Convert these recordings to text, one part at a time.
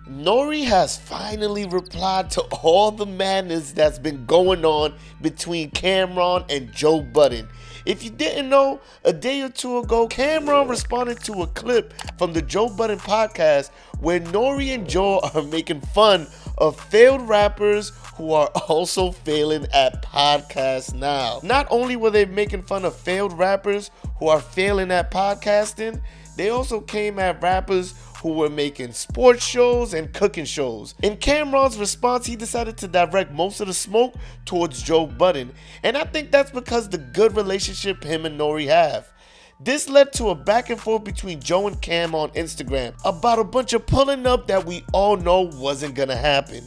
Nore has finally replied to all the madness that's been going on between Cameron and Joe Budden. If you didn't know, a day or two ago, Cameron responded to a clip from the Joe Budden podcast where Nore and Joe are making fun of failed rappers who are also failing at podcasts now. Not only were they making fun of failed rappers who are failing at podcasting, they also came at rappers who were making sports shows and cooking shows. In Cameron's response, he decided to direct most of the smoke towards Joe Budden, and I think that's because the good relationship him and Nore have. This led to a back and forth between Joe and Cam on Instagram about a bunch of pulling up that we all know wasn't gonna happen.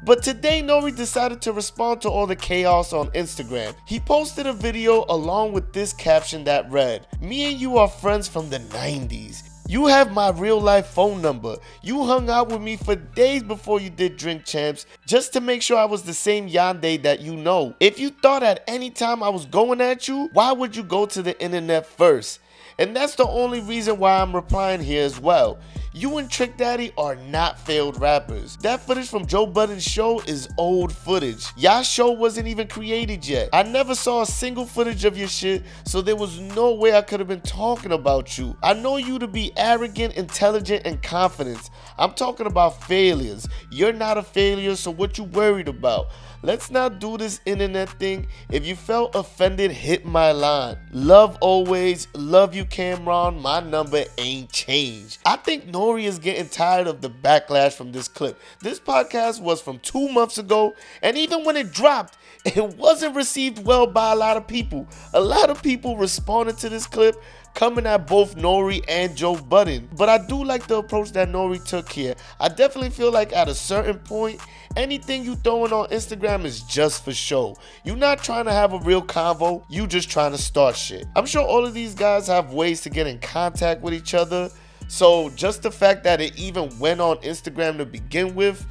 But today, Nore decided to respond to all the chaos on Instagram. He posted a video along with this caption that read, "Me and you are friends from the 90s. You have my real life phone number. You hung out with me for days before you did Drink Champs just to make sure I was the same Yandé that you know. If you thought at any time I was going at you, why would you go to the internet first?" And that's the only reason why I'm replying here as well. You and Trick Daddy are not failed rappers. That footage from Joe Budden's show is old footage. Y'all show wasn't even created yet. I never saw a single footage of your shit, so there was no way I could have been talking about you. I know you to be arrogant, intelligent, and confident. I'm talking about failures. You're not a failure, so what you worried about? Let's not do this internet thing. If you felt offended, hit my line. Love always. Love you, Cameron. My number ain't changed. I think Nore is getting tired of the backlash from this clip. This podcast was from 2 months ago, and even when it dropped, it wasn't received well by a lot of people. A lot of people responded to this clip coming at both Nore and Joe Budden. But I do like the approach that Nore took here. I definitely feel like at a certain point, anything you throwing on Instagram is just for show. You're not trying to have a real convo, you just trying to start shit. I'm sure all of these guys have ways to get in contact with each other, so just the fact that it even went on Instagram to begin with,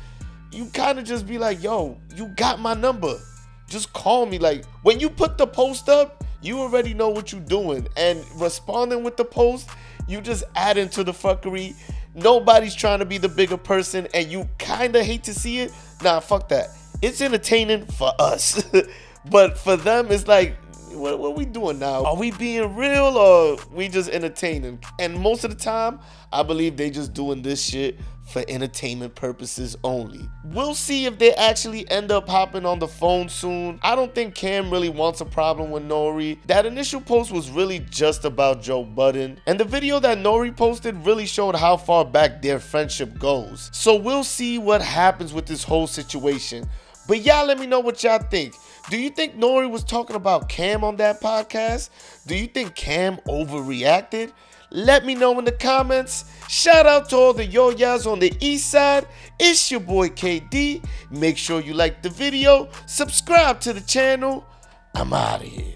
you kind of just be like, yo, you got my number. Just call me. Like, when you put the post up, you already know what you're doing, and responding with the post, you just add into the fuckery. Nobody's trying to be the bigger person, and you kind of hate to see it. Nah, fuck that. It's entertaining for us. But for them, it's like, what are we doing now? Are we being real or we just entertaining? And most of the time, I believe they just doing this shit for entertainment purposes only. We'll see if they actually end up hopping on the phone soon. I don't think Cam really wants a problem with Nore. That initial post was really just about Joe Budden, and the video that Nore posted really showed how far back their friendship goes. So we'll see what happens with this whole situation. But y'all let me know what y'all think. Do you think Nore was talking about Cam on that podcast? Do you think Cam overreacted? Let me know in the comments. Shout out to all the yo-yas on the east side. It's your boy KD. Make sure you like the video, subscribe to the channel. I'm out of here.